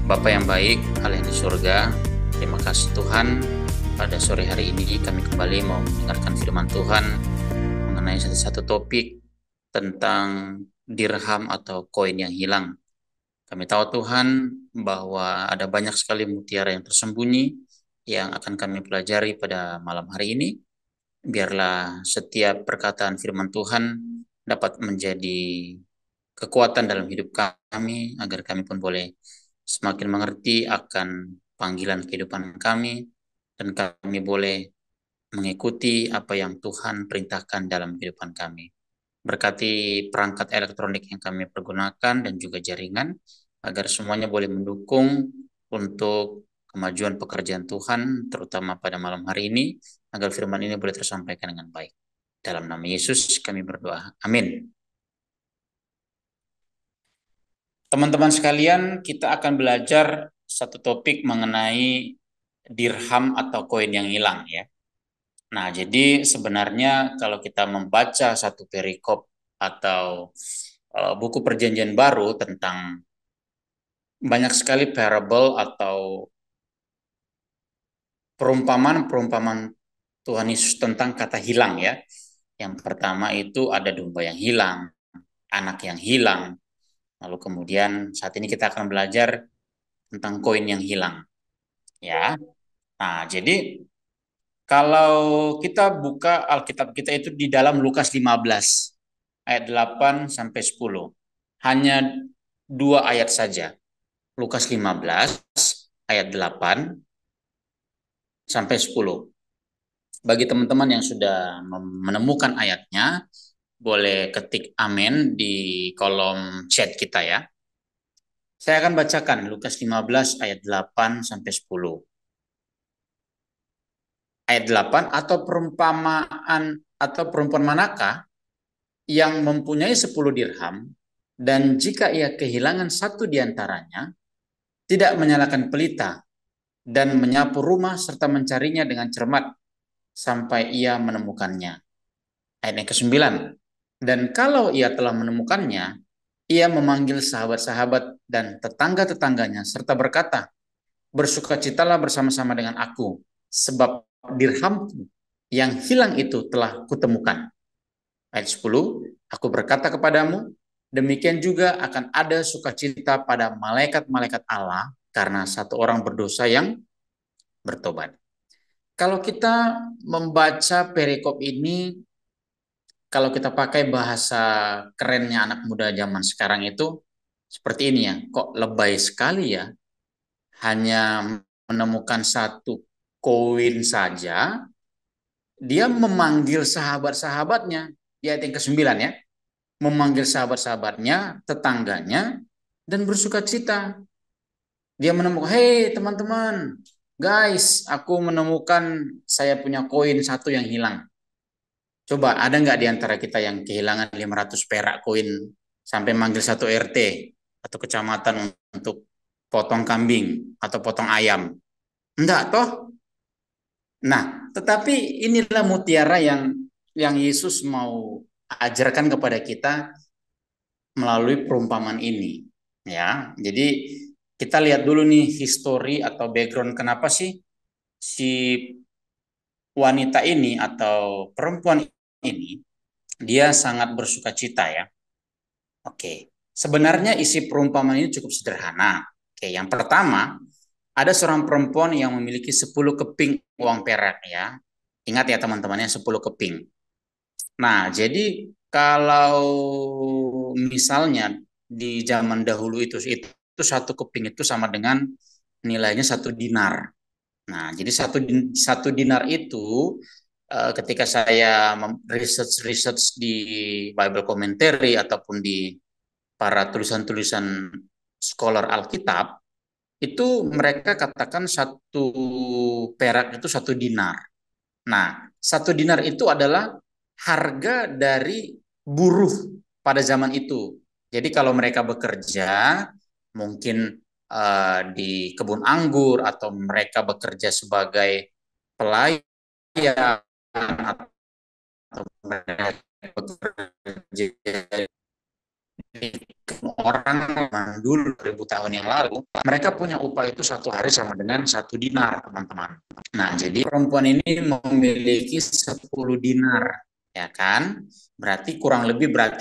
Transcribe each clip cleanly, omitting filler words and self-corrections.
Bapa yang baik, Allah yang di surga, terima kasih Tuhan. Pada sore hari ini kami kembali mau mendengarkan firman Tuhan mengenai satu topik tentang dirham atau koin yang hilang. Kami tahu Tuhan bahwa ada banyak sekali mutiara yang tersembunyi yang akan kami pelajari pada malam hari ini. Biarlah setiap perkataan firman Tuhan dapat menjadi kekuatan dalam hidup kami, agar kami pun boleh semakin mengerti akan panggilan kehidupan kami, dan kami boleh mengikuti apa yang Tuhan perintahkan dalam kehidupan kami. Berkati perangkat elektronik yang kami pergunakan dan juga jaringan, agar semuanya boleh mendukung untuk kemajuan pekerjaan Tuhan, terutama pada malam hari ini, agar firman ini boleh tersampaikan dengan baik. Dalam nama Yesus kami berdoa. Amin. Teman-teman sekalian, kita akan belajar satu topik mengenai dirham atau koin yang hilang ya. Nah, jadi sebenarnya kalau kita membaca satu perikop atau buku Perjanjian Baru tentang banyak sekali parable atau perumpamaan-perumpamaan Tuhan Yesus tentang kata hilang ya. Yang pertama itu ada domba yang hilang, anak yang hilang. Lalu kemudian saat ini kita akan belajar tentang koin yang hilang ya. Nah, jadi kalau kita buka Alkitab kita itu di dalam Lukas 15 ayat 8 sampai 10. Hanya dua ayat saja. Lukas 15 ayat 8 sampai 10. Bagi teman-teman yang sudah menemukan ayatnya, boleh ketik amin di kolom chat kita ya. Saya akan bacakan Lukas 15 ayat 8 sampai 10. Ayat 8, atau perempuan manakah yang mempunyai 10 dirham, dan jika ia kehilangan satu di antaranya, tidak menyalakan pelita, dan menyapu rumah serta mencarinya dengan cermat, sampai ia menemukannya. Ayat yang ke-9, dan kalau ia telah menemukannya, ia memanggil sahabat-sahabat dan tetangga-tetangganya, serta berkata, bersukacitalah bersama-sama dengan aku, sebab dirhamku yang hilang itu telah kutemukan. Ayat 10, aku berkata kepadamu, demikian juga akan ada sukacita pada malaikat-malaikat Allah karena satu orang berdosa yang bertobat. Kalau kita membaca perikop ini, kalau kita pakai bahasa kerennya anak muda zaman sekarang itu, seperti ini ya, kok lebay sekali ya, hanya menemukan satu koin saja, dia memanggil sahabat-sahabatnya, di ayat yang ke-9 ya, memanggil sahabat-sahabatnya, tetangganya, dan bersuka cita. Dia menemukan, hey teman-teman, guys, aku menemukan saya punya koin satu yang hilang. Coba ada nggak di antara kita yang kehilangan 500 perak koin sampai manggil satu RT atau kecamatan untuk potong kambing atau potong ayam? Enggak toh? Nah, tetapi inilah mutiara yang Yesus mau ajarkan kepada kita melalui perumpamaan ini ya. Jadi kita lihat dulu nih histori atau background kenapa sih si wanita ini atau perempuan ini dia sangat bersuka cita ya. Oke. Sebenarnya isi perumpamaan ini cukup sederhana. Oke, yang pertama, ada seorang perempuan yang memiliki 10 keping uang perak ya. Ingat ya teman-temannya 10 keping. Nah, jadi kalau misalnya di zaman dahulu itu satu keping itu sama dengan nilainya 1 dinar. Nah, jadi satu dinar itu ketika saya research di Bible Commentary ataupun di para tulisan-tulisan scholar Alkitab, itu mereka katakan satu perak itu 1 dinar. Nah, 1 dinar itu adalah harga dari buruh pada zaman itu. Jadi kalau mereka bekerja, mungkin di kebun anggur atau mereka bekerja sebagai pelayan atau mereka bekerja orang dulu 2000 tahun yang lalu, mereka punya upah itu satu hari sama dengan 1 dinar, teman-teman. Nah, jadi perempuan ini memiliki 10 dinar, ya kan? Berarti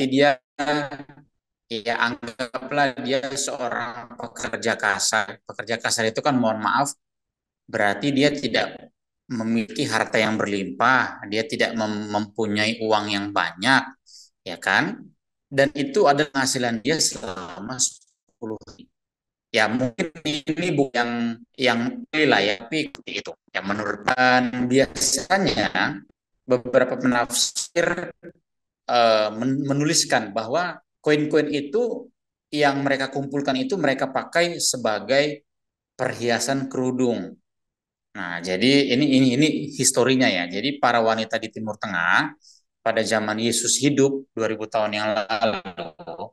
dia ya anggaplah dia seorang pekerja kasar. Pekerja kasar itu kan mohon maaf, berarti dia tidak memiliki harta yang berlimpah, dia tidak mempunyai uang yang banyak, ya kan? Dan itu ada penghasilan dia selama 10 hari. Ya mungkin ini bukan yang lah ya, tapi itu. Ya menurut biasanya beberapa penafsir menuliskan bahwa koin-koin itu yang mereka kumpulkan itu mereka pakai sebagai perhiasan kerudung. Nah, jadi ini historinya ya. Jadi para wanita di Timur Tengah pada zaman Yesus hidup 2000 tahun yang lalu,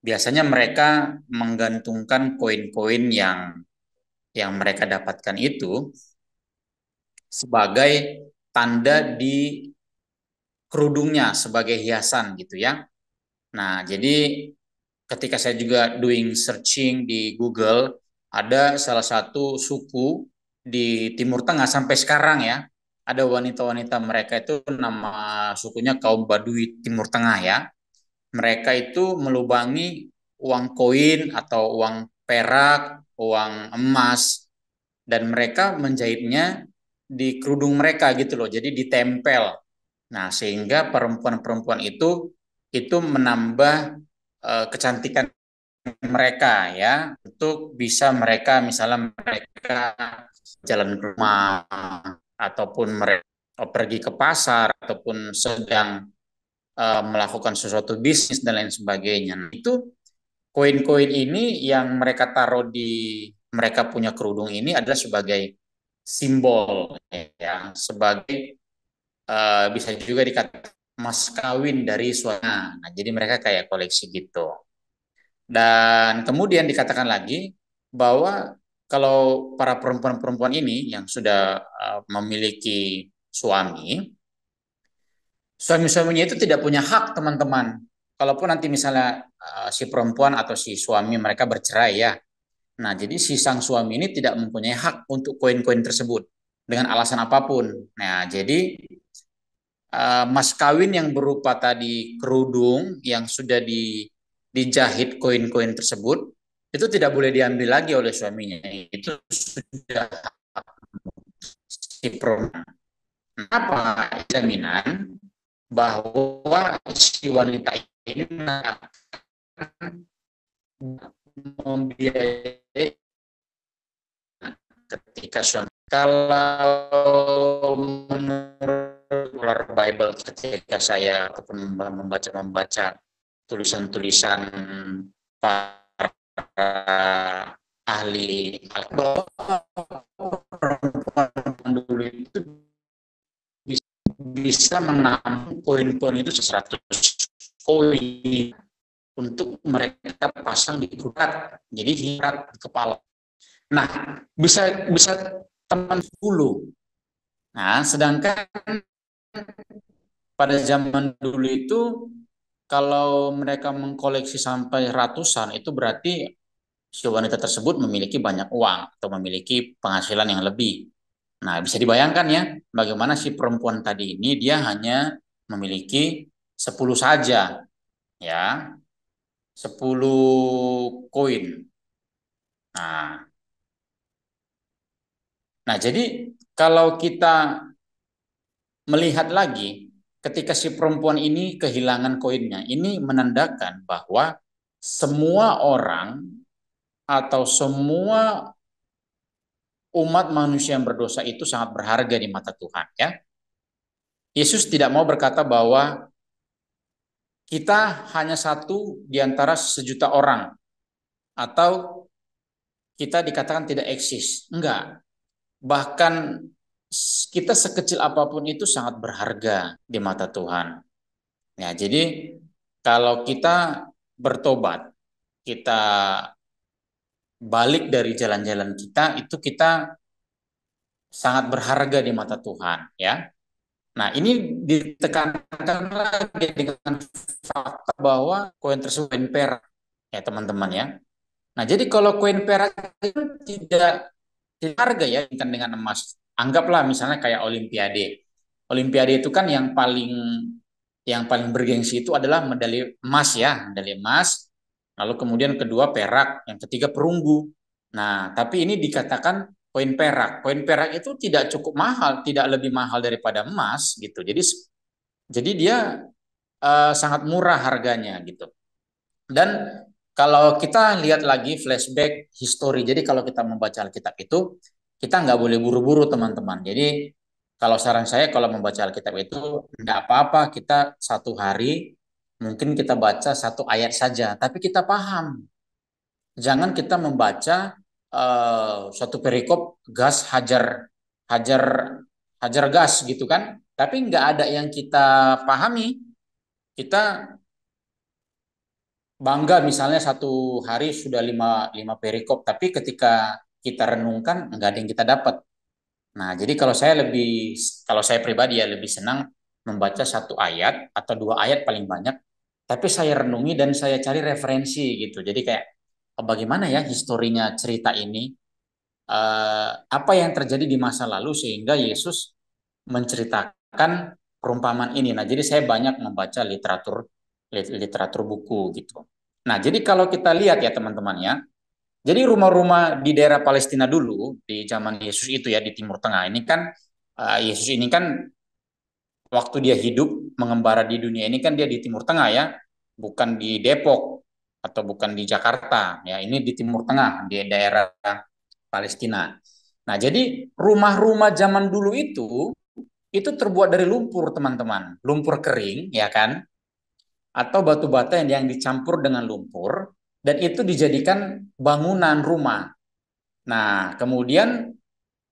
biasanya mereka menggantungkan koin-koin yang mereka dapatkan itu sebagai tanda di kerudungnya sebagai hiasan gitu ya. Nah, jadi ketika saya juga doing searching di Google, ada salah satu suku di Timur Tengah sampai sekarang ya, ada wanita-wanita mereka itu nama sukunya kaum Badui Timur Tengah ya. Mereka itu melubangi uang koin atau uang perak, uang emas, dan mereka menjahitnya di kerudung mereka gitu loh. Jadi ditempel. Nah, sehingga perempuan-perempuan itu menambah kecantikan mereka ya untuk bisa mereka misalnya mereka jalan ke rumah ataupun mereka pergi ke pasar ataupun sedang melakukan sesuatu bisnis dan lain sebagainya. Nah, itu koin-koin ini yang mereka taruh di mereka punya kerudung ini adalah sebagai simbol ya, sebagai bisa juga dikatakan mas kawin dari suami. Nah, jadi mereka kayak koleksi gitu. Dan kemudian dikatakan lagi bahwa kalau para perempuan-perempuan ini yang sudah memiliki suami, suami-suaminya itu tidak punya hak, teman-teman. Kalaupun nanti misalnya si perempuan atau si suami mereka bercerai ya. Nah, jadi si sang suami ini tidak mempunyai hak untuk koin-koin tersebut dengan alasan apapun. Nah, jadi mas kawin yang berupa tadi kerudung yang sudah dijahit koin-koin tersebut itu tidak boleh diambil lagi oleh suaminya. Itu sudah si perempuan. Apa jaminan bahwa si wanita ini membiayai ketika suami kalau menurut Bible ketika saya membaca tulisan-tulisan para ahli perempuan dulu itu bisa menampung koin-koin itu 100 koin untuk mereka pasang di kudat, jadi hirat di kepala. Nah, bisa bisa teman 10. Nah, sedangkan pada zaman dulu itu kalau mereka mengkoleksi sampai ratusan itu berarti si wanita tersebut memiliki banyak uang atau memiliki penghasilan yang lebih. Nah, bisa dibayangkan ya bagaimana si perempuan tadi ini dia hanya memiliki 10 saja ya, 10 koin. Nah, nah jadi kalau kita melihat lagi ketika si perempuan ini kehilangan koinnya, ini menandakan bahwa semua orang atau semua umat manusia yang berdosa itu sangat berharga di mata Tuhan ya. Yesus tidak mau berkata bahwa kita hanya satu di antara sejuta orang atau kita dikatakan tidak eksis. Enggak. Bahkan kita sekecil apapun itu sangat berharga di mata Tuhan. Ya, jadi kalau kita bertobat, kita balik dari jalan-jalan kita, itu kita sangat berharga di mata Tuhan, ya. Nah, ini ditekankan lagi dengan fakta bahwa koin tersebut koin perak, ya teman-teman ya. Nah, jadi kalau koin perak itu tidak harga ya dengan emas. Anggaplah misalnya kayak Olimpiade. Olimpiade itu kan yang paling bergengsi itu adalah medali emas ya, medali emas. Lalu kemudian kedua perak, yang ketiga perunggu. Nah, tapi ini dikatakan koin perak. Koin perak itu tidak cukup mahal, tidak lebih mahal daripada emas gitu. Jadi dia sangat murah harganya gitu. Dan kalau kita lihat lagi flashback history, jadi kalau kita membaca Alkitab itu, kita nggak boleh buru-buru teman-teman. Jadi kalau saran saya kalau membaca Alkitab itu nggak apa-apa, kita satu hari mungkin kita baca satu ayat saja, tapi kita paham. Jangan kita membaca suatu perikop gas hajar hajar hajar gas gitu kan, tapi nggak ada yang kita pahami. Kita bangga misalnya satu hari sudah lima perikop, tapi ketika kita renungkan nggak ada yang kita dapat. Nah, jadi kalau saya pribadi ya lebih senang membaca satu ayat atau dua ayat paling banyak, tapi saya renungi dan saya cari referensi gitu. Jadi kayak bagaimana ya historinya cerita ini, apa yang terjadi di masa lalu sehingga Yesus menceritakan perumpamaan ini. Nah, jadi saya banyak membaca literatur buku gitu. Nah, jadi kalau kita lihat ya teman-teman ya, jadi rumah-rumah di daerah Palestina dulu di zaman Yesus itu ya di Timur Tengah ini kan Yesus ini kan waktu dia hidup mengembara di dunia ini kan dia di Timur Tengah ya, bukan di Depok atau bukan di Jakarta ya, ini di Timur Tengah di daerah Palestina. Nah, jadi rumah-rumah zaman dulu itu terbuat dari lumpur, teman-teman. Lumpur kering, ya kan? Atau batu bata yang dicampur dengan lumpur dan itu dijadikan bangunan rumah. Nah, kemudian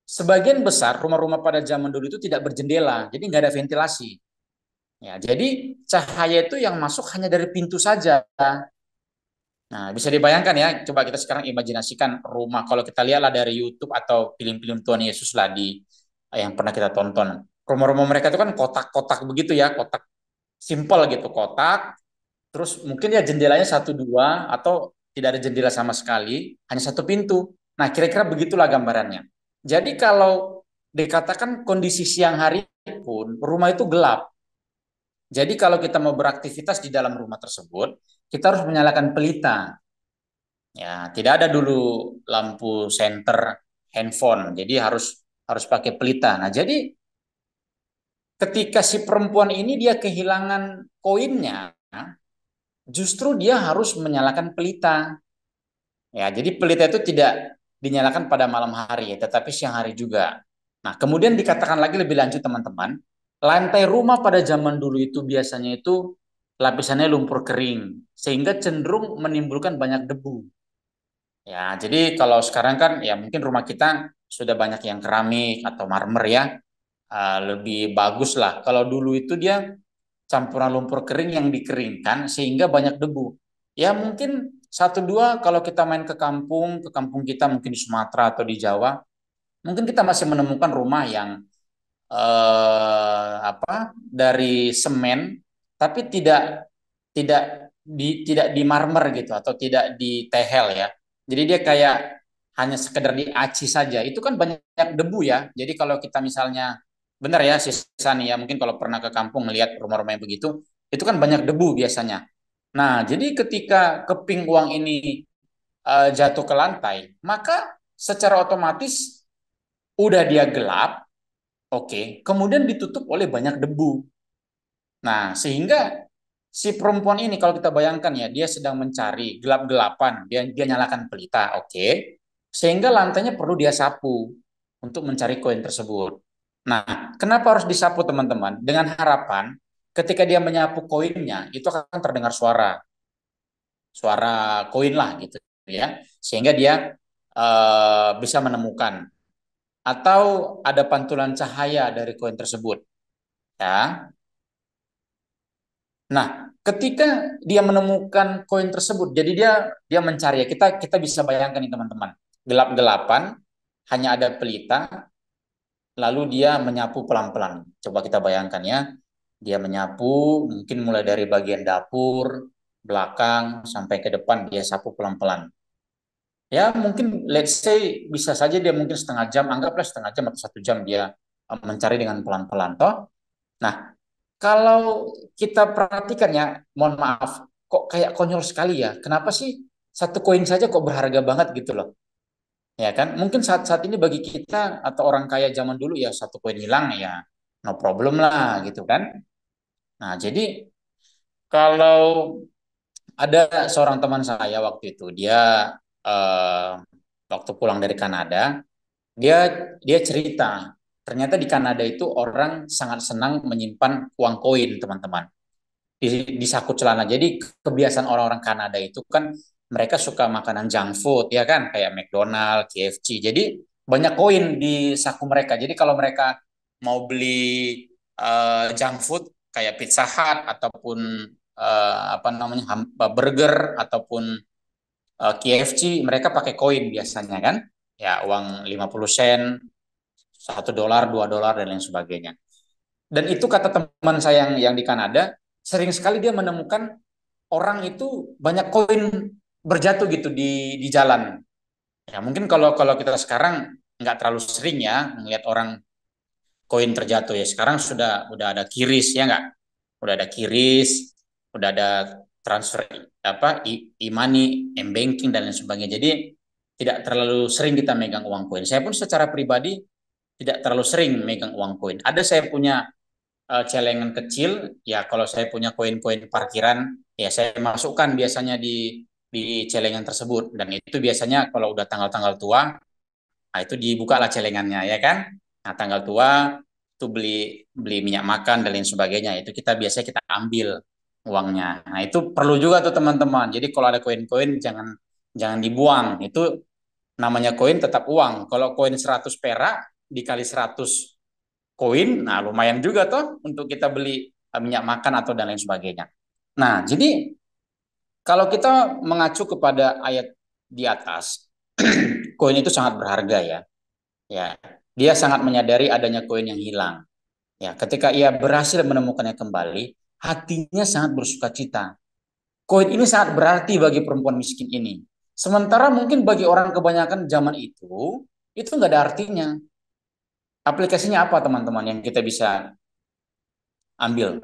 sebagian besar rumah-rumah pada zaman dulu itu tidak berjendela, jadi nggak ada ventilasi. Ya, jadi cahaya itu yang masuk hanya dari pintu saja. Nah, bisa dibayangkan ya, coba kita sekarang imajinasikan rumah kalau kita lihatlah dari YouTube atau film-film Tuhan Yesus lah yang pernah kita tonton. Rumah-rumah mereka itu kan kotak-kotak begitu ya, kotak simple gitu, kotak. Terus mungkin ya jendelanya satu dua atau tidak ada jendela sama sekali, hanya satu pintu. Nah, kira-kira begitulah gambarannya. Jadi kalau dikatakan kondisi siang hari pun rumah itu gelap. Jadi kalau kita mau beraktivitas di dalam rumah tersebut, kita harus menyalakan pelita. Ya, tidak ada dulu lampu senter handphone. Jadi harus harus pakai pelita. Nah, jadi ketika si perempuan ini dia kehilangan koinnya, justru dia harus menyalakan pelita. Ya, jadi pelita itu tidak dinyalakan pada malam hari, ya, tetapi siang hari juga. Nah, kemudian dikatakan lagi lebih lanjut teman-teman, lantai rumah pada zaman dulu itu biasanya itu lapisannya lumpur kering, sehingga cenderung menimbulkan banyak debu. Ya, jadi kalau sekarang kan ya mungkin rumah kita sudah banyak yang keramik atau marmer ya, lebih bagus lah. Kalau dulu itu dia campuran lumpur kering yang dikeringkan sehingga banyak debu. Ya mungkin satu dua kalau kita main ke kampung kita mungkin di Sumatera atau di Jawa, mungkin kita masih menemukan rumah yang dari semen tapi tidak di marmer gitu atau tidak di tehel ya. Jadi dia kayak hanya sekedar diaci saja. Itu kan banyak debu ya. Jadi kalau kita misalnya benar ya sisa nih ya mungkin kalau pernah ke kampung melihat rumah-rumah yang begitu, itu kan banyak debu biasanya. Nah, jadi ketika keping uang ini jatuh ke lantai, maka secara otomatis udah dia gelap, oke, kemudian ditutup oleh banyak debu. Nah, sehingga si perempuan ini kalau kita bayangkan ya, dia sedang mencari gelap-gelapan, dia nyalakan pelita, oke. Sehingga lantainya perlu dia sapu untuk mencari koin tersebut. Nah, kenapa harus disapu teman-teman? Dengan harapan ketika dia menyapu koinnya, itu akan terdengar suara, suara koin lah gitu ya. Sehingga dia bisa menemukan atau ada pantulan cahaya dari koin tersebut, ya. Nah, ketika dia menemukan koin tersebut, jadi dia mencari ya. Kita bisa bayangkan nih teman-teman, gelap-gelapan, hanya ada pelita. lalu dia menyapu pelan-pelan. Coba kita bayangkan ya, dia menyapu mungkin mulai dari bagian dapur, belakang, sampai ke depan dia sapu pelan-pelan. Ya mungkin let's say bisa saja dia mungkin setengah jam, anggaplah setengah jam atau 1 jam dia mencari dengan pelan-pelan toh. Nah, kalau kita perhatikan ya, mohon maaf, kok kayak konyol sekali ya. Kenapa sih satu koin saja kok berharga banget gitu loh? Ya kan? Mungkin saat-saat ini bagi kita atau orang kaya zaman dulu ya satu koin hilang ya no problem lah gitu kan. Nah, jadi kalau ada seorang teman saya waktu itu eh, waktu pulang dari Kanada, dia dia cerita ternyata di Kanada itu orang sangat senang menyimpan uang koin, teman-teman. Di saku celana. Jadi kebiasaan orang-orang Kanada itu kan mereka suka makanan junk food ya kan, kayak McDonald, KFC. Jadi banyak koin di saku mereka. Jadi kalau mereka mau beli junk food kayak Pizza Hut ataupun apa namanya burger ataupun KFC, mereka pakai koin biasanya kan. Ya uang 50 sen, 1 dolar, 2 dolar dan lain sebagainya. Dan itu kata teman saya yang di Kanada, sering sekali dia menemukan orang itu banyak koin berjatuh gitu di jalan. Ya mungkin kalau kalau kita sekarang nggak terlalu sering ya melihat orang koin terjatuh ya. Sekarang udah ada kiris ya nggak? Udah ada kiris, udah ada transfer apa e-money, m-banking dan lain sebagainya. Jadi tidak terlalu sering kita megang uang koin. Saya pun secara pribadi tidak terlalu sering megang uang koin. Ada saya punya celengan kecil, ya kalau saya punya koin-koin parkiran, ya saya masukkan biasanya di celengan tersebut. Dan itu biasanya kalau udah tanggal-tanggal tua, nah itu dibuka lah celengannya, ya kan? Nah tanggal tua itu beli beli minyak makan dan lain sebagainya. Itu kita biasanya kita ambil uangnya. Nah itu perlu juga tuh teman-teman. Jadi kalau ada koin-koin jangan jangan dibuang. Itu namanya koin tetap uang. Kalau koin 100 perak dikali 100 koin, nah lumayan juga toh untuk kita beli minyak makan atau dan lain sebagainya. Nah, jadi kalau kita mengacu kepada ayat di atas, koin itu sangat berharga ya. Ya, dia sangat menyadari adanya koin yang hilang. Ya, ketika ia berhasil menemukannya kembali, hatinya sangat bersuka cita. Koin ini sangat berarti bagi perempuan miskin ini. Sementara mungkin bagi orang kebanyakan zaman itu nggak ada artinya. Aplikasinya apa teman-teman yang kita bisa ambil?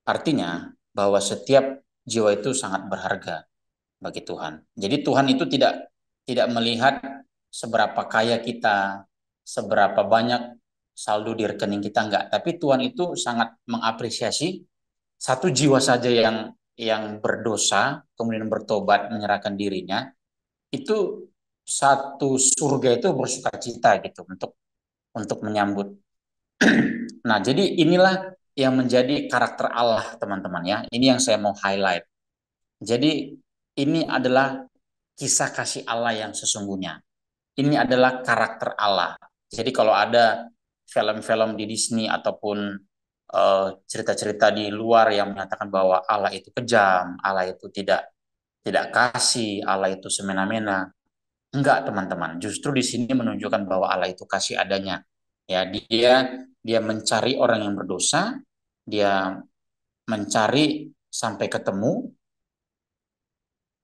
Artinya bahwa setiap jiwa itu sangat berharga bagi Tuhan. Jadi Tuhan itu tidak tidak melihat seberapa kaya kita, seberapa banyak saldo di rekening kita enggak, tapi Tuhan itu sangat mengapresiasi satu jiwa saja yang berdosa kemudian bertobat menyerahkan dirinya, itu satu surga itu bersuka cita gitu untuk menyambut. Nah, jadi inilah yang menjadi karakter Allah, teman-teman ya. Ini yang saya mau highlight. Jadi ini adalah kisah kasih Allah yang sesungguhnya. Ini adalah karakter Allah. Jadi kalau ada film-film di Disney ataupun cerita-cerita di luar yang menyatakan bahwa Allah itu kejam, Allah itu tidak tidak kasih, Allah itu semena-mena. Enggak, teman-teman. Justru di sini menunjukkan bahwa Allah itu kasih adanya. Ya, dia mencari orang yang berdosa, dia mencari sampai ketemu,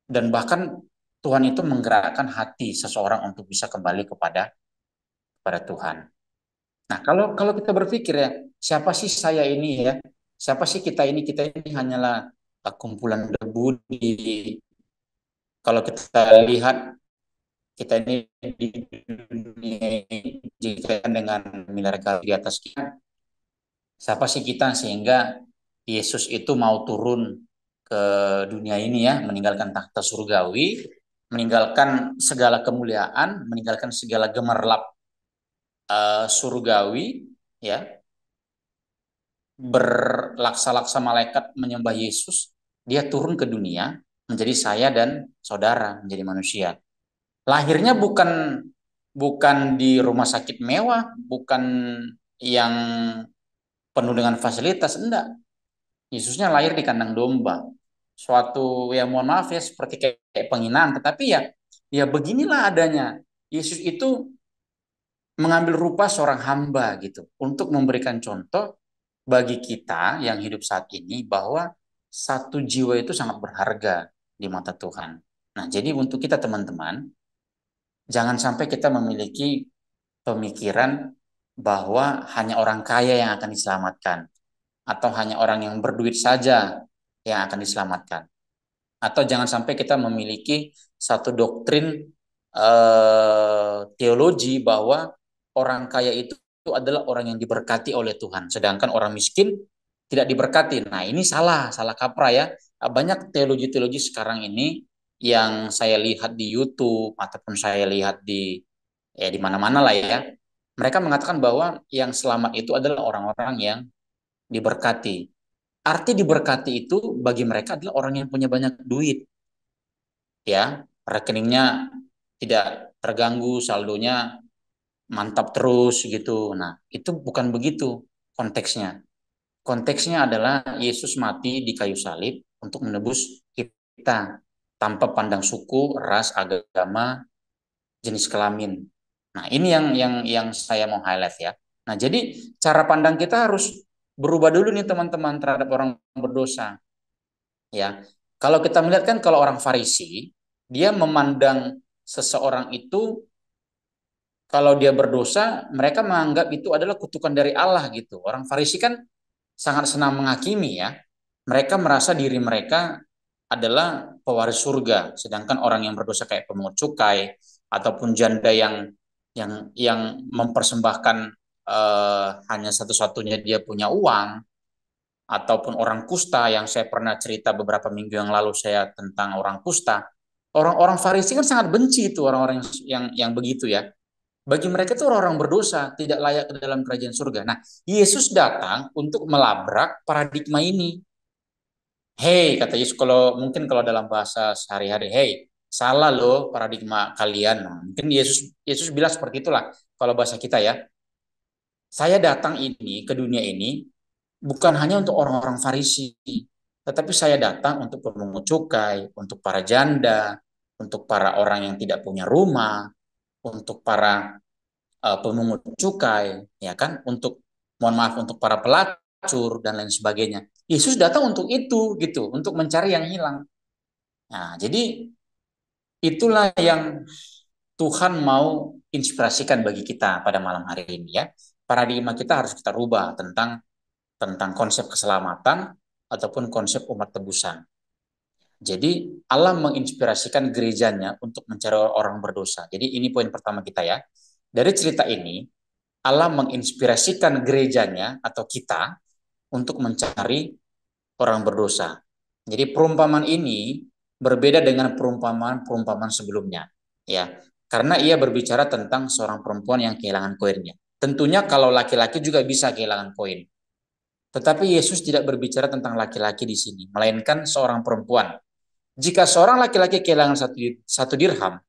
dan bahkan Tuhan itu menggerakkan hati seseorang untuk bisa kembali kepada Tuhan. Nah, kalau kalau kita berpikir ya, siapa sih saya ini ya? Siapa sih kita ini? Kita ini hanyalah kumpulan debu kalau kita lihat kita ini di dunia ini, jika dengan miliar kali di atas kita, siapa sih kita sehingga Yesus itu mau turun ke dunia ini ya, meninggalkan takhta surgawi, meninggalkan segala kemuliaan, meninggalkan segala gemerlap surgawi, ya, berlaksa-laksa malaikat menyembah Yesus, dia turun ke dunia menjadi saya dan saudara, menjadi manusia. Lahirnya bukan bukan di rumah sakit mewah, bukan yang penuh dengan fasilitas, enggak. Yesusnya lahir di kandang domba. Suatu ya mohon maaf ya seperti kayak penghinaan, tetapi ya ya beginilah adanya. Yesus itu mengambil rupa seorang hamba gitu untuk memberikan contoh bagi kita yang hidup saat ini bahwa satu jiwa itu sangat berharga di mata Tuhan. Nah, jadi untuk kita teman-teman, jangan sampai kita memiliki pemikiran bahwa hanya orang kaya yang akan diselamatkan atau hanya orang yang berduit saja yang akan diselamatkan. Atau jangan sampai kita memiliki satu doktrin teologi bahwa orang kaya itu adalah orang yang diberkati oleh Tuhan, sedangkan orang miskin tidak diberkati. Nah, ini salah, salah kaprah ya. Banyak teologi-teologi sekarang ini yang saya lihat di YouTube ataupun saya lihat di ya di mana-mana lah ya. Mereka mengatakan bahwa yang selamat itu adalah orang-orang yang diberkati. Arti diberkati itu bagi mereka adalah orang yang punya banyak duit, ya, rekeningnya tidak terganggu, saldonya mantap terus gitu. Nah, itu bukan begitu konteksnya. Konteksnya adalah Yesus mati di kayu salib untuk menebus kita tanpa pandang suku, ras, agama, jenis kelamin. Nah, ini yang saya mau highlight ya. Nah, jadi cara pandang kita harus berubah dulu nih teman-teman terhadap orang berdosa, ya. Kalau kita melihat kan kalau orang Farisi, dia memandang seseorang itu kalau dia berdosa, mereka menganggap itu adalah kutukan dari Allah gitu. Orang Farisi kan sangat senang menghakimi ya. Mereka merasa diri mereka adalah pewaris surga, sedangkan orang yang berdosa kayak pemungut cukai ataupun janda yang mempersembahkan hanya satu-satunya dia punya uang, ataupun orang kusta yang saya pernah cerita beberapa minggu yang lalu saya tentang orang kusta. Orang-orang Farisi kan sangat benci itu orang-orang yang begitu ya. Bagi mereka itu orang-orang berdosa, tidak layak ke dalam kerajaan surga. Nah, Yesus datang untuk melabrak paradigma ini. Hey, kata Yesus, kalau mungkin kalau dalam bahasa sehari-hari, hey, salah loh paradigma kalian. Nah, mungkin Yesus Yesus bilang seperti itulah kalau bahasa kita ya. Saya datang ini ke dunia ini bukan hanya untuk orang-orang Farisi, tetapi saya datang untuk pemungut cukai, untuk para janda, untuk para orang yang tidak punya rumah, untuk para pemungut cukai, ya kan, untuk mohon maaf untuk para pelacur dan lain sebagainya. Yesus datang untuk itu gitu, untuk mencari yang hilang. Nah, jadi itulah yang Tuhan mau inspirasikan bagi kita pada malam hari ini ya. Paradigma kita harus kita rubah tentang tentang konsep keselamatan ataupun konsep umat tebusan. Jadi Allah menginspirasikan gerejanya untuk mencari orang berdosa. Jadi ini poin pertama kita ya. Dari cerita ini Allah menginspirasikan gerejanya atau kita untuk mencari orang berdosa. Jadi perumpamaan ini berbeda dengan perumpamaan-perumpamaan sebelumnya, ya. Karena ia berbicara tentang seorang perempuan yang kehilangan koinnya. Tentunya kalau laki-laki juga bisa kehilangan koin. Tetapi Yesus tidak berbicara tentang laki-laki di sini, melainkan seorang perempuan. Jika seorang laki-laki kehilangan satu dirham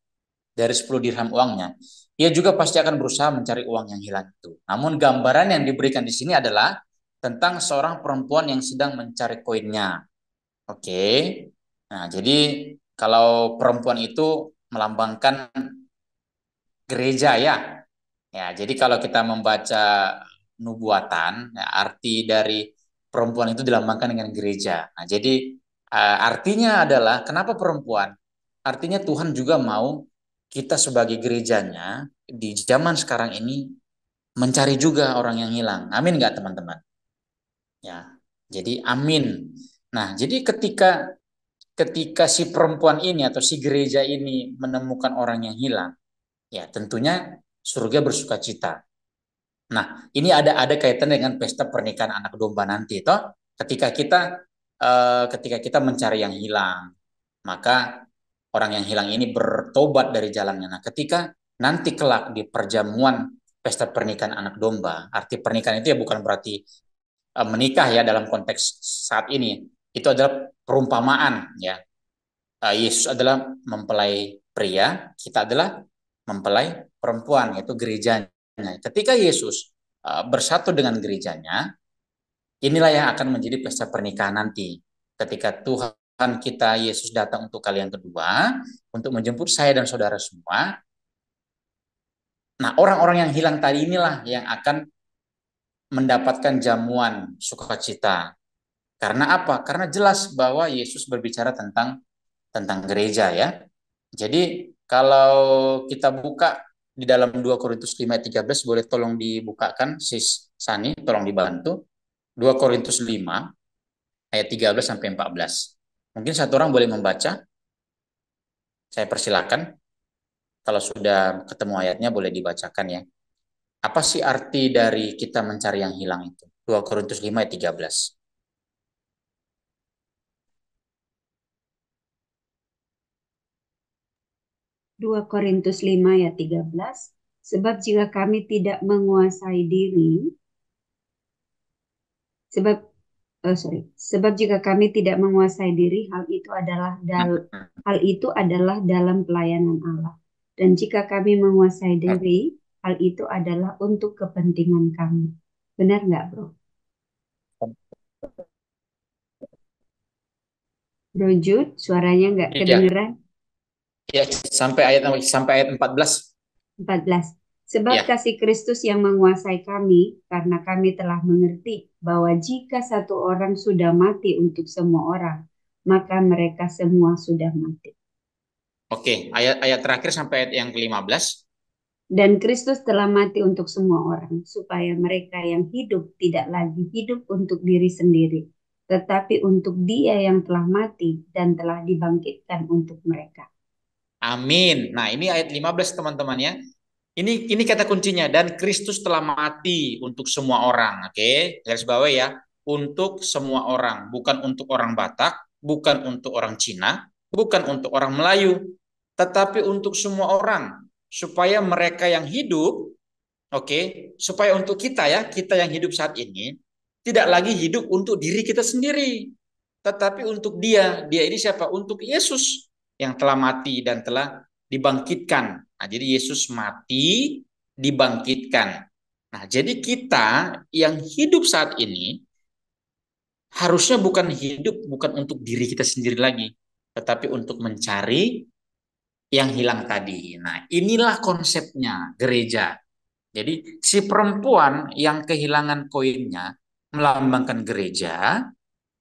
dari 10 dirham uangnya, ia juga pasti akan berusaha mencari uang yang hilang itu. Namun gambaran yang diberikan di sini adalah tentang seorang perempuan yang sedang mencari koinnya. Oke. Nah, jadi kalau perempuan itu melambangkan gereja ya. Ya, jadi kalau kita membaca nubuatan, ya, arti dari perempuan itu dilambangkan dengan gereja. Nah, jadi artinya adalah kenapa perempuan? Artinya Tuhan juga mau kita sebagai gerejanya di zaman sekarang ini mencari juga orang yang hilang. Amin nggak teman-teman? Ya, jadi amin. Nah, jadi ketika ketika si perempuan ini atau si gereja ini menemukan orang yang hilang, ya tentunya surga bersuka cita. Nah, ini ada kaitan dengan pesta pernikahan anak domba nanti, toh. Ketika kita mencari yang hilang, maka orang yang hilang ini bertobat dari jalannya. Nah, ketika nanti kelak di perjamuan pesta pernikahan anak domba, arti pernikahan itu ya bukan berarti menikah ya dalam konteks saat ini. Itu adalah perumpamaan ya. Yesus adalah mempelai pria, kita adalah mempelai perempuan, yaitu gerejanya. Ketika Yesus bersatu dengan gerejanya, inilah yang akan menjadi pesta pernikahan nanti. Ketika Tuhan kita Yesus datang untuk kali yang kedua, untuk menjemput saya dan saudara semua, Nah, orang-orang yang hilang tadi inilah yang akan mendapatkan jamuan sukacita. Karena apa? Karena jelas bahwa Yesus berbicara tentang gereja ya. Jadi kalau kita buka di dalam 2 Korintus 5 ayat 13, boleh tolong dibukakan Sis Sani, tolong dibantu. 2 Korintus 5 ayat 13 sampai 14. Mungkin satu orang boleh membaca, saya persilakan. Kalau sudah ketemu ayatnya boleh dibacakan ya. Apa sih arti dari kita mencari yang hilang itu? 2 Korintus 5 ayat 13. 2 Korintus 5 ayat 13. Sebab jika kami tidak menguasai diri, sebab sebab jika kami tidak menguasai diri, hal itu adalah dalam pelayanan Allah. Dan jika kami menguasai diri, hal itu adalah untuk kepentingan kami. Benar nggak, Bro? Bro Jude, suaranya nggak Iya, kedengeran. ya, sampai ayat 14. 14. Sebab Ya. kasih Kristus yang menguasai kami, karena kami telah mengerti bahwa jika satu orang sudah mati untuk semua orang, maka mereka semua sudah mati. Oke, ayat terakhir sampai ayat yang ke-15. Dan Kristus telah mati untuk semua orang, supaya mereka yang hidup tidak lagi hidup untuk diri sendiri, tetapi untuk Dia yang telah mati dan telah dibangkitkan untuk mereka. Amin. Nah, ini ayat 15 teman-teman ya. Ini kata kuncinya, dan Kristus telah mati untuk semua orang. Oke, garis bawah ya. Untuk semua orang, bukan untuk orang Batak, bukan untuk orang Cina, bukan untuk orang Melayu, tetapi untuk semua orang, supaya mereka yang hidup, oke, supaya untuk kita ya, kita yang hidup saat ini tidak lagi hidup untuk diri kita sendiri, tetapi untuk Dia. Dia ini siapa? Untuk Yesus yang telah mati dan telah dibangkitkan. Nah, jadi Yesus mati, dibangkitkan. Nah, jadi kita yang hidup saat ini harusnya bukan untuk diri kita sendiri lagi, tetapi untuk mencari yang hilang tadi. Nah, inilah konsepnya gereja. Jadi si perempuan yang kehilangan koinnya melambangkan gereja,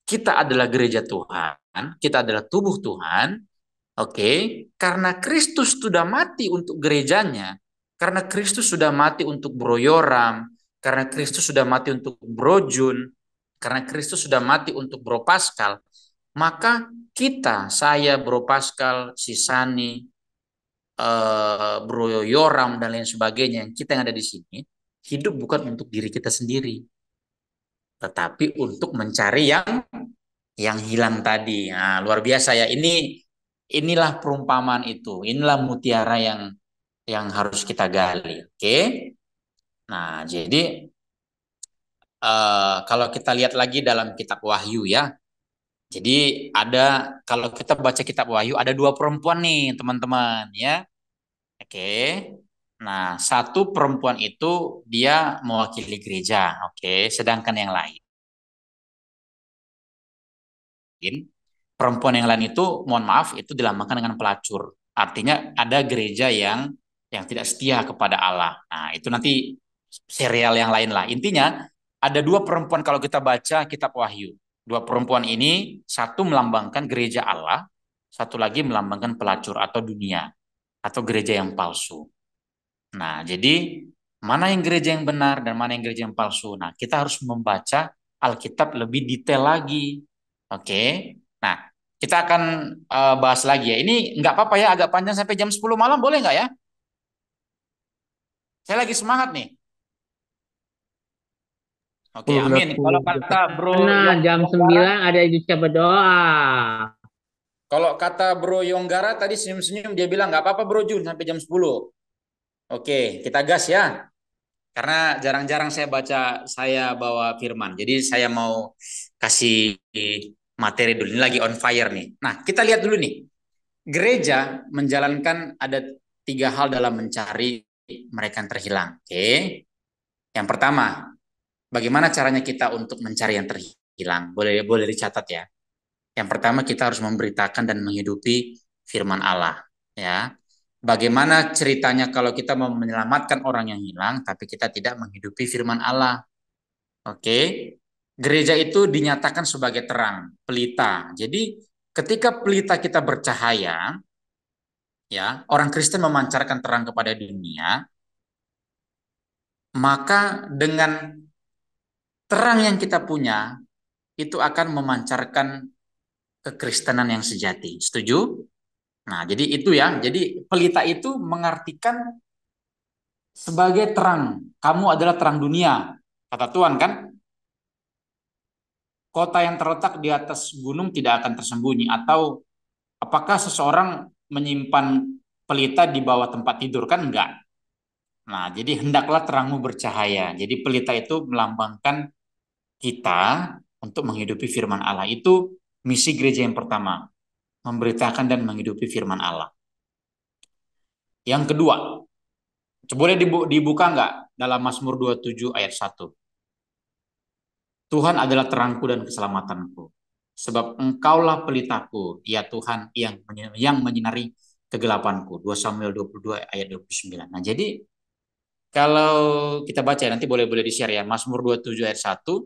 kita adalah gereja Tuhan, kita adalah tubuh Tuhan. Oke, karena Kristus sudah mati untuk gerejanya, karena Kristus sudah mati untuk Bro Yoram, karena Kristus sudah mati untuk Bro Jun, karena Kristus sudah mati untuk Bro Pascal, maka kita, saya, Bro Pascal, si Sani, Bro Yoram dan lain sebagainya, kita yang ada di sini, hidup bukan untuk diri kita sendiri, tetapi untuk mencari yang hilang tadi. Nah, luar biasa ya. Inilah perumpamaan itu. Inilah mutiara yang harus kita gali. Oke. Nah, jadi kalau kita lihat lagi dalam kitab Wahyu ya. Jadi ada kalau kita baca kitab Wahyu ada dua perempuan nih, teman-teman ya. Oke. Nah, satu perempuan itu dia mewakili gereja, oke. Sedangkan yang lain, perempuan yang lain itu, mohon maaf, itu dilambangkan dengan pelacur. Artinya ada gereja yang tidak setia kepada Allah. Nah, itu nanti serial yang lain lah. Intinya ada dua perempuan kalau kita baca kitab Wahyu. Dua perempuan ini, satu melambangkan gereja Allah, satu lagi melambangkan pelacur atau dunia atau gereja yang palsu. Nah, jadi mana yang gereja yang benar dan mana yang gereja yang palsu. Nah, kita harus membaca Alkitab lebih detail lagi. Oke. Nah, kita akan bahas lagi ya. Ini nggak apa-apa ya, agak panjang sampai jam 10 malam, boleh nggak ya? Saya lagi semangat nih. Oke, 10 amin. Kalau kata Bro Nah, jam Yonggara, 9 ada ijazah berdoa. kalau kata Bro Yonggara tadi senyum-senyum dia bilang nggak apa-apa Bro Jun sampai jam 10. Oke, kita gas ya. Karena jarang-jarang saya bawa firman. Jadi saya mau kasih materi dulu. Ini lagi on fire nih. Nah, kita lihat dulu nih. Gereja menjalankan ada tiga hal dalam mencari mereka yang terhilang. Oke. Yang pertama, bagaimana caranya kita untuk mencari yang terhilang? Boleh boleh dicatat ya. Yang pertama kita harus memberitakan dan menghidupi firman Allah. Ya. Bagaimana ceritanya kalau kita mau menyelamatkan orang yang hilang, tapi kita tidak menghidupi firman Allah? Oke, gereja itu dinyatakan sebagai terang, pelita. Jadi ketika pelita kita bercahaya, ya, orang Kristen memancarkan terang kepada dunia, maka dengan terang yang kita punya itu akan memancarkan kekristenan yang sejati. Setuju? Nah, jadi itu ya. Jadi pelita itu mengartikan sebagai terang. Kamu adalah terang dunia, kata Tuhan kan? Kota yang terletak di atas gunung tidak akan tersembunyi. Atau apakah seseorang menyimpan pelita di bawah tempat tidur? Kan enggak. Nah, jadi hendaklah terangmu bercahaya. Jadi pelita itu melambangkan kita untuk menghidupi firman Allah. Itu misi gereja yang pertama, memberitakan dan menghidupi firman Allah. Yang kedua, boleh dibuka nggak dalam Mazmur 27 ayat 1? Tuhan adalah terangku dan keselamatanku. Sebab engkaulah pelitaku, ya Tuhan yang menyinari kegelapanku. 2 Samuel 22 ayat 29. Nah, jadi kalau kita baca nanti boleh di-share ya. Mazmur 27 ayat 1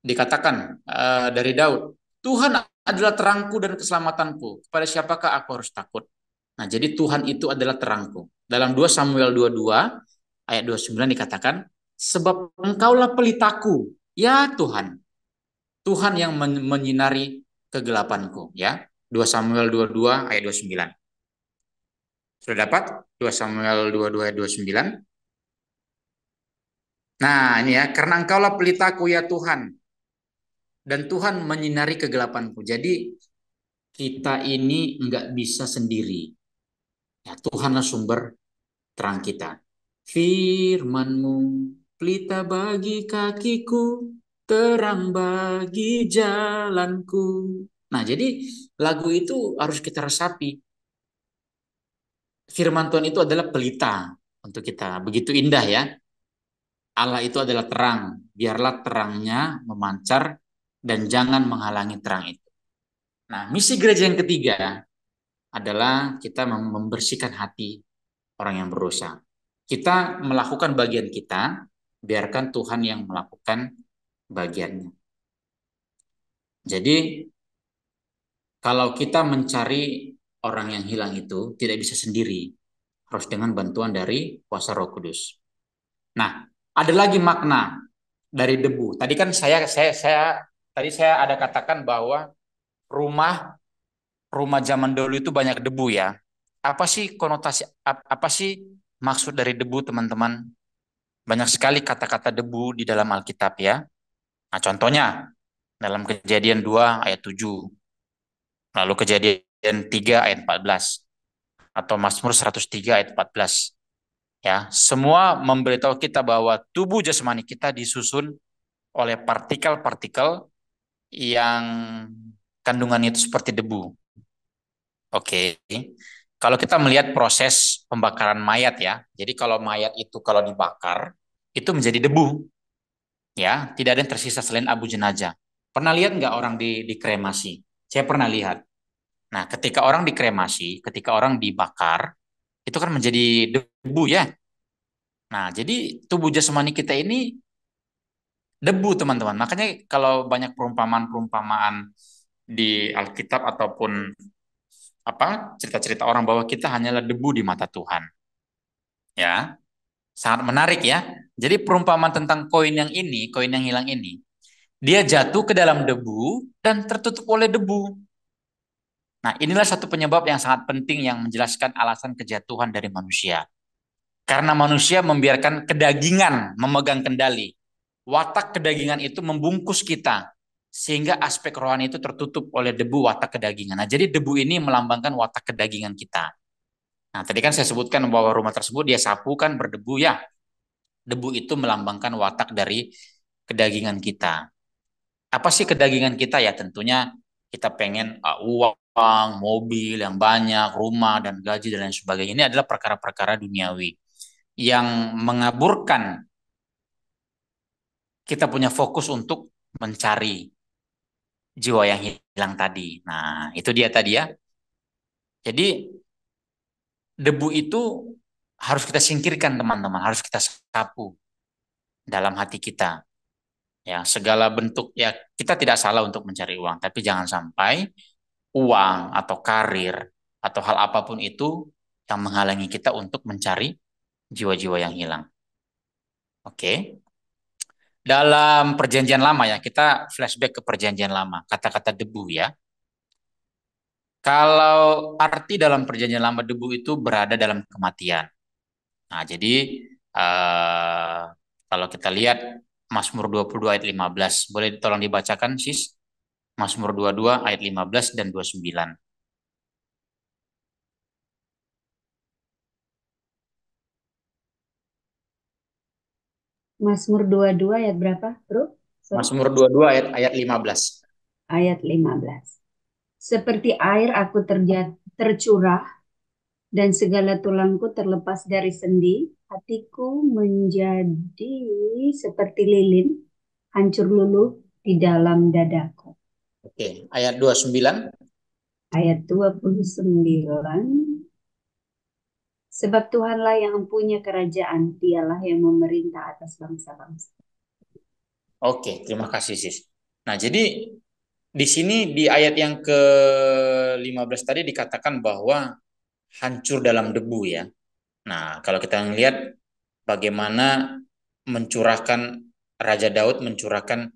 dikatakan dari Daud, Tuhan adalah terangku dan keselamatanku. Kepada siapakah aku harus takut? Nah, jadi Tuhan itu adalah terangku. Dalam 2 Samuel 22 ayat 29 dikatakan, sebab engkaulah pelitaku, ya Tuhan. Tuhan yang menyinari kegelapanku, ya. 2 Samuel 22 ayat 29. Sudah dapat? 2 Samuel 22 ayat 29. Nah, ini ya, karena engkaulah pelitaku ya Tuhan, dan Tuhan menyinari kegelapanku. Jadi kita ini nggak bisa sendiri. Ya, Tuhanlah sumber terang kita. Firman-Mu pelita bagi kakiku, terang bagi jalanku. Nah, jadi lagu itu harus kita resapi. Firman Tuhan itu adalah pelita untuk kita. Begitu indah ya. Allah itu adalah terang. Biarlah terangnya memancar dan jangan menghalangi terang itu. Nah, misi gereja yang ketiga adalah kita membersihkan hati orang yang berdosa. Kita melakukan bagian kita, biarkan Tuhan yang melakukan bagiannya. Jadi, kalau kita mencari orang yang hilang itu tidak bisa sendiri, harus dengan bantuan dari kuasa Roh Kudus. Nah, ada lagi makna dari debu. Tadi kan saya ada katakan bahwa rumah rumah zaman dulu itu banyak debu ya. Apa sih konotasi apa sih maksud dari debu, teman-teman? Banyak sekali kata-kata debu di dalam Alkitab ya. Nah, contohnya dalam Kejadian 2 ayat 7, lalu Kejadian 3 ayat 14 atau Mazmur 103 ayat 14. Ya, semua memberitahu kita bahwa tubuh jasmani kita disusun oleh partikel-partikel yang kandungannya itu seperti debu. Oke. Kalau kita melihat proses pembakaran mayat ya. Jadi kalau mayat itu kalau dibakar itu menjadi debu. Ya, tidak ada yang tersisa selain abu jenazah. Pernah lihat nggak orang dikremasi? Saya pernah lihat. Nah, ketika orang dikremasi, ketika orang dibakar, itu kan menjadi debu ya. Nah, jadi tubuh jasmani kita ini debu, teman-teman. Makanya kalau banyak perumpamaan-perumpamaan di Alkitab ataupun apa cerita-cerita orang bahwa kita hanyalah debu di mata Tuhan. Ya, sangat menarik ya. Jadi perumpamaan tentang koin yang hilang ini, dia jatuh ke dalam debu dan tertutup oleh debu. Nah, inilah satu penyebab yang sangat penting yang menjelaskan alasan kejatuhan dari manusia. Karena manusia membiarkan kedagingan memegang kendali. Watak kedagingan itu membungkus kita. Sehingga aspek rohani itu tertutup oleh debu watak kedagingan. Nah, jadi debu ini melambangkan watak kedagingan kita. Nah, tadi kan saya sebutkan bahwa rumah tersebut dia sapu kan berdebu ya. Debu itu melambangkan watak dari kedagingan kita. Apa sih kedagingan kita ya? Tentunya kita pengen uang, mobil yang banyak, rumah dan gaji dan lain sebagainya. Ini adalah perkara-perkara duniawi yang mengaburkan kita punya fokus untuk mencari jiwa yang hilang tadi. Nah, itu dia tadi ya. Jadi debu itu harus kita singkirkan teman-teman, harus kita sapu dalam hati kita. Ya, segala bentuk ya kita tidak salah untuk mencari uang, tapi jangan sampai uang atau karir atau hal apapun itu yang menghalangi kita untuk mencari jiwa-jiwa yang hilang. Oke. Dalam perjanjian lama ya, kita flashback ke perjanjian lama, kata-kata debu ya. Kalau arti dalam perjanjian lama debu itu berada dalam kematian. Nah, jadi eh, kalau kita lihat Mazmur 22 ayat 15, boleh tolong dibacakan sis? Mazmur 22 ayat 15 dan 29. Mazmur 22 ayat berapa, Bro? Sorry. Mazmur 22 ayat 15. Ayat 15. Seperti air aku tercurah dan segala tulangku terlepas dari sendi, hatiku menjadi seperti lilin, hancur luluh di dalam dadaku. Oke, ayat 29. Ayat 29. Sebab Tuhanlah yang mempunyai kerajaan, dialah yang memerintah atas bangsa-bangsa. Oke, terima kasih sis. Nah, jadi di sini di ayat yang ke-15 tadi dikatakan bahwa hancur dalam debu ya. Nah, kalau kita melihat bagaimana mencurahkan Raja Daud mencurahkan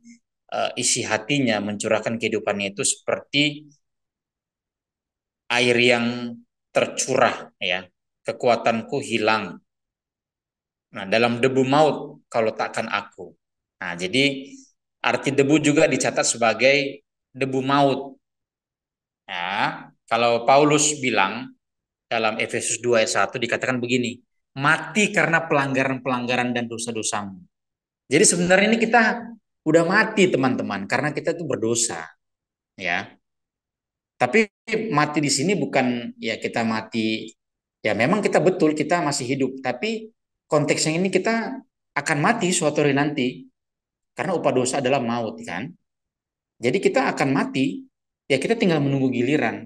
isi hatinya, mencurahkan kehidupannya itu seperti air yang tercurah ya. Kekuatanku hilang. Nah, dalam debu maut kau letakkan aku. Nah, jadi arti debu juga dicatat sebagai debu maut. Ya, kalau Paulus bilang dalam Efesus 2 ayat 1 dikatakan begini, mati karena pelanggaran-pelanggaran dan dosa-dosamu. Jadi sebenarnya ini kita udah mati teman-teman karena kita itu berdosa, ya. Tapi mati di sini bukan ya kita mati ya memang kita betul kita masih hidup, tapi konteksnya ini kita akan mati suatu hari nanti karena upah dosa adalah maut kan. Jadi kita akan mati, ya kita tinggal menunggu giliran.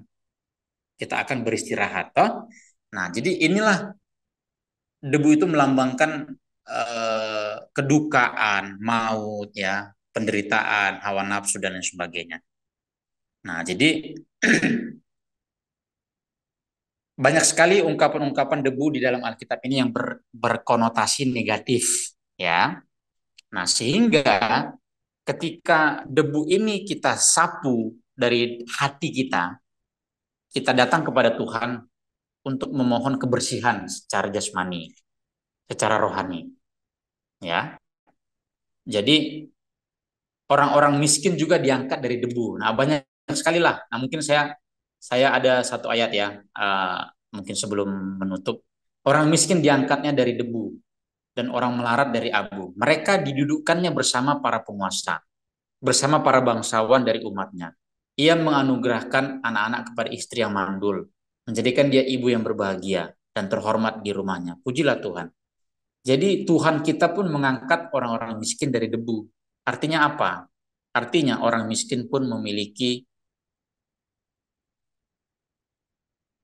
Kita akan beristirahat toh. Nah, jadi inilah debu itu melambangkan kedukaan, maut ya, penderitaan, hawa nafsu dan lain sebagainya. Nah, jadi banyak sekali ungkapan-ungkapan debu di dalam Alkitab ini yang berkonotasi negatif ya. Nah, sehingga ketika debu ini kita sapu dari hati kita, kita datang kepada Tuhan untuk memohon kebersihan secara jasmani, secara rohani ya. Jadi orang-orang miskin juga diangkat dari debu. Nah, banyak sekali lah. Nah, mungkin saya ada satu ayat ya, mungkin sebelum menutup. Orang miskin diangkatnya dari debu dan orang melarat dari abu. Mereka didudukkannya bersama para penguasa, bersama para bangsawan dari umatnya. Ia menganugerahkan anak-anak kepada istri yang mandul, menjadikan dia ibu yang berbahagia dan terhormat di rumahnya. Pujilah Tuhan. Jadi Tuhan kita pun mengangkat orang-orang miskin dari debu. Artinya apa? Artinya orang miskin pun memiliki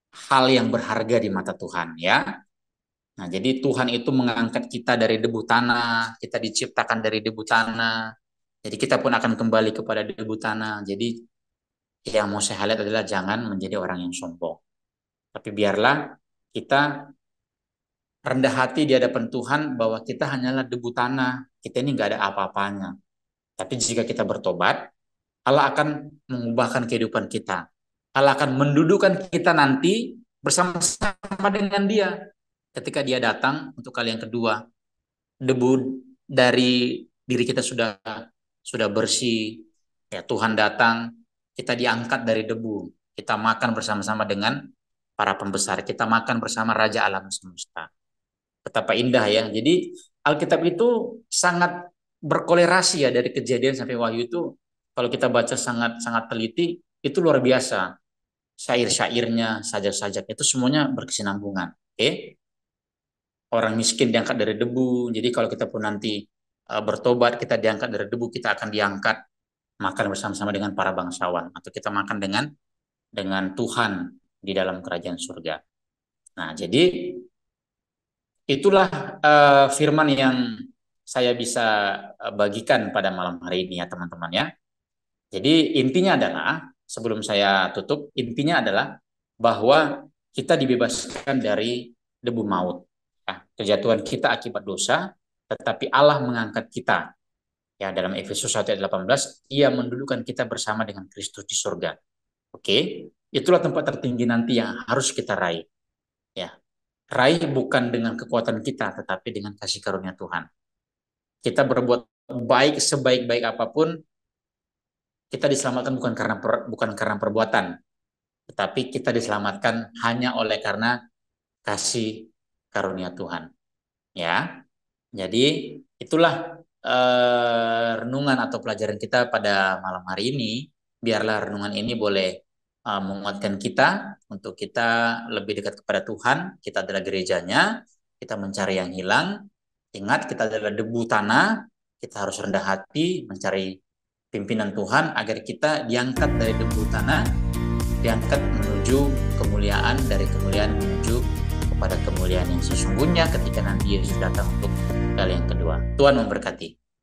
hal yang berharga di mata Tuhan ya. Nah, jadi Tuhan itu mengangkat kita dari debu tanah, kita diciptakan dari debu tanah. Jadi kita pun akan kembali kepada debu tanah. Jadi yang mau saya lihat adalah jangan menjadi orang yang sombong. Tapi biarlah kita rendah hati di hadapan Tuhan bahwa kita hanyalah debu tanah. Kita ini nggak ada apa-apanya. Tapi jika kita bertobat, Allah akan mengubahkan kehidupan kita. Allah akan mendudukan kita nanti bersama-sama dengan Dia. Ketika Dia datang untuk kali yang kedua, debu dari diri kita sudah bersih. Ya Tuhan datang, kita diangkat dari debu. Kita makan bersama-sama dengan para pembesar. Kita makan bersama Raja Alam Semesta. Betapa indah ya. Jadi Alkitab itu sangat berkolerasi ya dari Kejadian sampai Wahyu itu kalau kita baca sangat sangat teliti itu luar biasa. Syair-syairnya, sajak-sajak itu semuanya berkesinambungan. Oke. Orang miskin diangkat dari debu. Jadi kalau kita pun nanti bertobat, kita diangkat dari debu, kita akan diangkat makan bersama-sama dengan para bangsawan atau kita makan dengan Tuhan di dalam kerajaan surga. Nah, jadi itulah firman yang saya bisa bagikan pada malam hari ini ya teman-teman ya. Jadi intinya adalah, sebelum saya tutup, intinya adalah bahwa kita dibebaskan dari debu maut. Ya, kejatuhan kita akibat dosa, tetapi Allah mengangkat kita. Ya, dalam Efesus 1 ayat 18, Ia mendudukan kita bersama dengan Kristus di surga. Oke, itulah tempat tertinggi nanti yang harus kita raih. Ya, raih bukan dengan kekuatan kita, tetapi dengan kasih karunia Tuhan. Kita berbuat baik sebaik-baik apapun, kita diselamatkan bukan karena perbuatan, tetapi kita diselamatkan hanya oleh karena kasih karunia Tuhan. Ya, jadi itulah renungan atau pelajaran kita pada malam hari ini. Biarlah renungan ini boleh menguatkan kita untuk kita lebih dekat kepada Tuhan. Kita adalah gerejanya, kita mencari yang hilang. Ingat, kita adalah debu tanah, kita harus rendah hati mencari pimpinan Tuhan agar kita diangkat dari debu tanah, diangkat menuju kemuliaan, dari kemuliaan menuju kepada kemuliaan yang sesungguhnya ketika nanti Yesus datang untuk kali yang kedua. Tuhan memberkati.